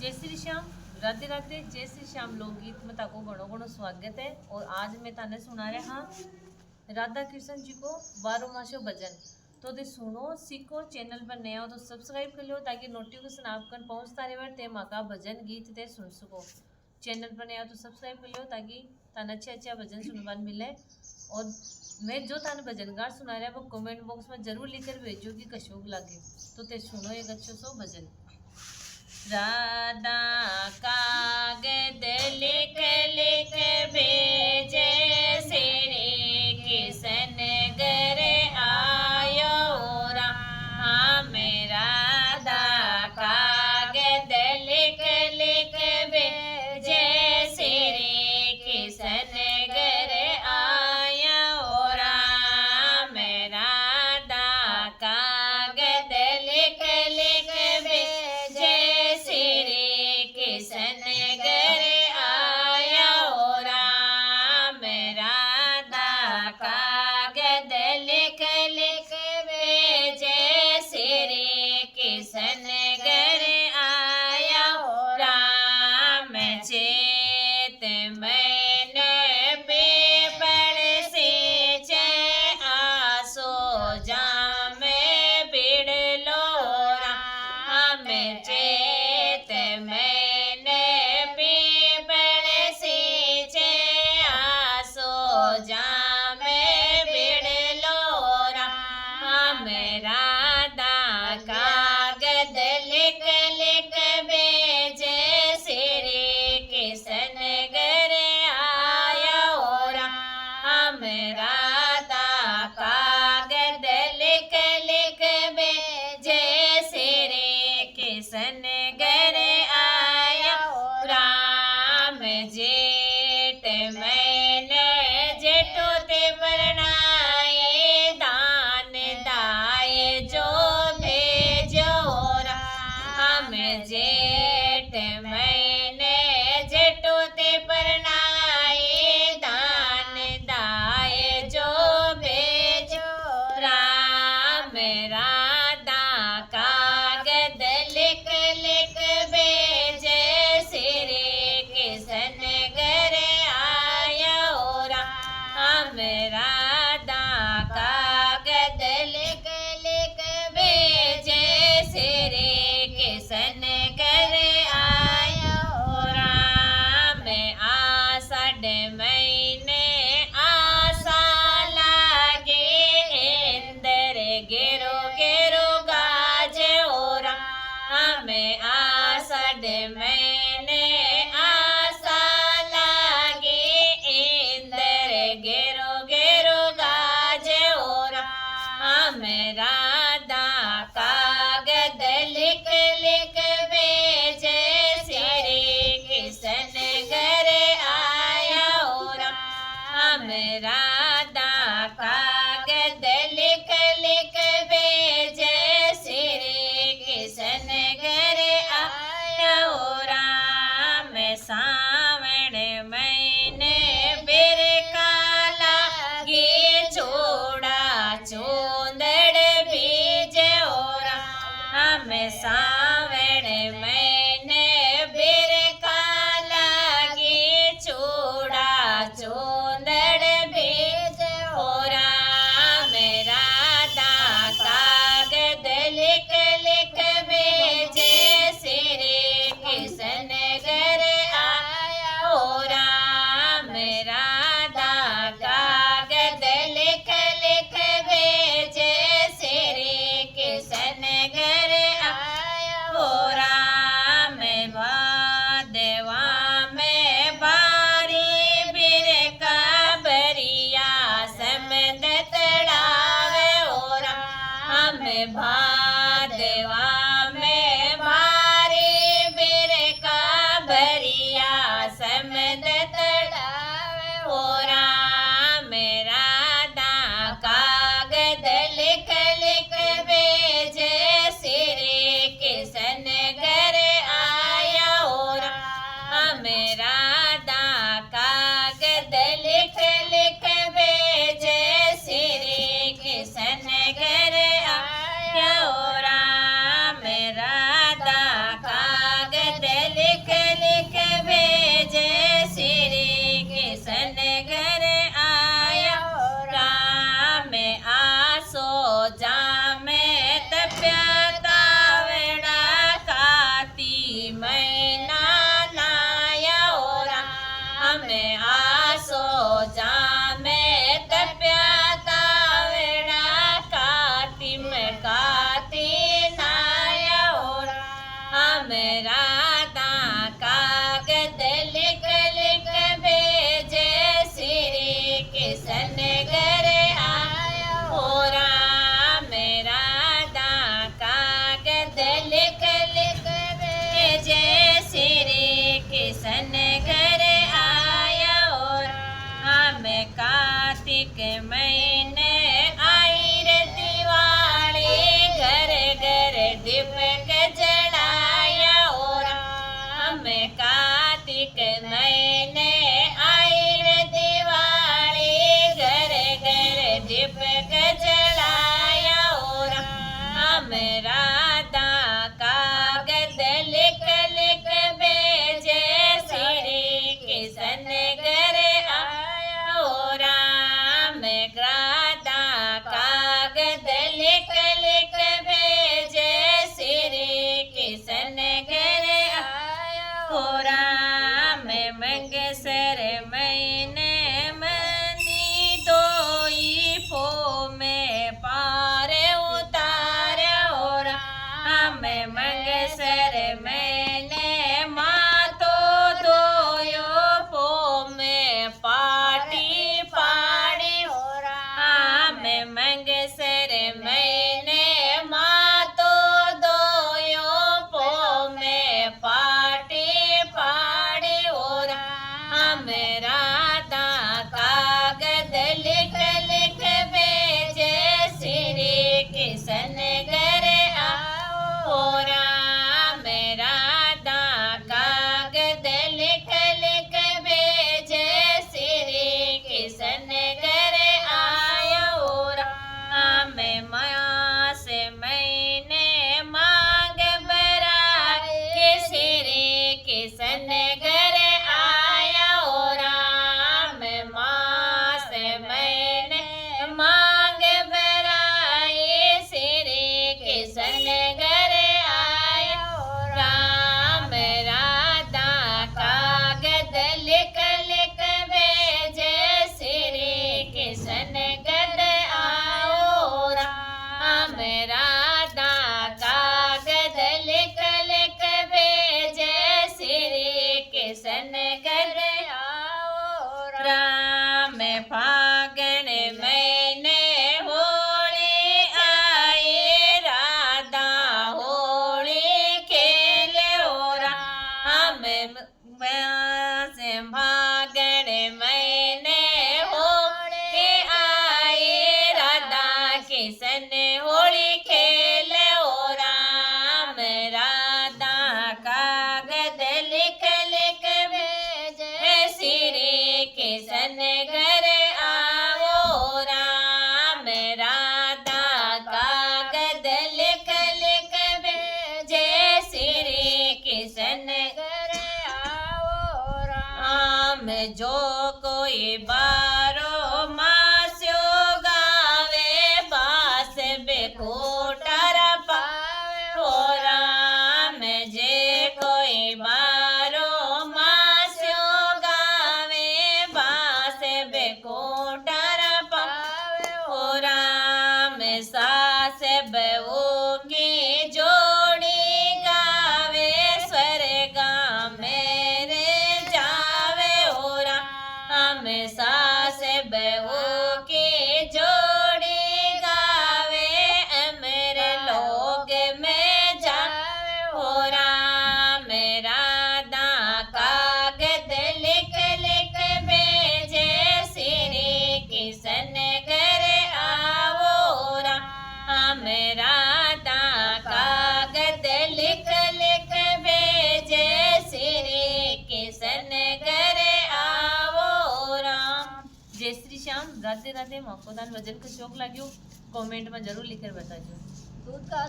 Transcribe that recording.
जय श्री श्याम, राधे राधे। जय श्री श्याम लोकगीत में ताको घणो घणो स्वागत है। और आज मैं ताने सुना रहा राधा कृष्ण जी को 12 मासो भजन। तो दे सुनो सीखो। चैनल पर नया हो तो सब्सक्राइब कर लो ताकि नोटिफिकेशन आपको पहुंचता रहे ते माका भजन गीत ते सुन सको। चैनल पर नया हो तो सब्सक्राइब कर लो ताकि ताने अच्छे अच्छे भजन सुनने मिले। और मैं जो ताने भजन गार सुना रहा वो कमेंट बॉक्स में जरूर लिखकर भेजो कि कशोक लागे। तो ते सुनो एक अच्छो सो भजन। राधा कागद लिख लिख भेजे श्री किशन घर आयो राम। राधा कागद लिख लिख भेजे श्री किशन घर आयो राम। राधा कागद लिख लिख भेजे किशन घर आया राम। राधा कागद लिख लिख भेजे श्री किशन घर आया राम। चेत मैंने पेपर से आसो जाम बिड़ लो राम। चेत मैंने पीपल सींचे आसो जाम बिड़ लो राम। राधा कागद लिख लिख भेजे श्री किशन घर आया राम। राधा कागद लिख लिख भेजे श्री किशन घर आया राम। जेठ मैंने जेठो ते परनाए दान दाए जो भेजो राम। जेठ मैंने जेठो ते परनाए दान दाए जो भेजो राम। राधा कागद लिख लिख भेजे श्री किशन घर आया राम। राधा कागद लिख लिख भेजे श्री किशन घर राधा कागज लिख लिख भेजे श्री कृष्ण घर आया हो राम राधा कागज लिख लिख भेजे श्री कृष्ण घर आया हो राम कार्तिक महीने आई रे दिवाली घर घर दीपक जलाया हो राम कार्तिक महीने आई रे दिवाली घर घर दीपक जलाया हो राम राधा कागज लिख लिख भेजे श्री कृष्ण घर आया हो राम राधा कागज लिख लिख भेजे श्री कृष्ण घर आया हो राम मंगसर महीने मनी दोई पो में पार उतारा हो राम मंगसर महीने मातो दोयो पो में पाटी पाड़ी हो राम मंगसर महीने मातो दोयो पो में पाटी पाड़ी हो राम राधा कागज लिख लिख भेजे श्री कृष्ण घर आओ हो राम राधा कागज लिख लिख भेजे श्री कृष्ण घर आया हो राम मास महीने मांग बरा के श्री कृष्ण घर आया हो राम मास महीने मांग बराए श्री कृष्ण घर आया हो राम राधा कागज लिख लिख भेजे श्री कृष्ण घर आओ राम राधा कागज लिख लिख भेजे श्री कृष्ण घर आओ राम फागण महीने होली आए राधा होली खेले हो राम फागण महीने होली आए राधा कृष्ण होली खेले हो राम राधा कागज लिख लिख भेजे श्री कृष्ण घर आओ राम राधा कागज लिख लिख भेजे श्री कृष्ण घर आओ राम जो कोई बारो मास्यो गावे बास बेकोटर पावे हो राम जे कोई बारो मास्यो गावे बास बेकोटर पावे हो राम सास बहू की जोड़ी गावे स्वर्गा मेरे जावे हो राम सास बहू की जोड़ी गावे अमर लोग में जावे हो राम राधा कागज लिख लिख भेजे श्री कृष्ण घर आओ राम राधा कागज लिख लिख भेजे श्री कृष्ण घर आओ राम। जय श्री श्याम, राधे राधे। मोको दान भजन को शौक लाग्यो कमेंट में जरूर लिखकर बताजो। दूध का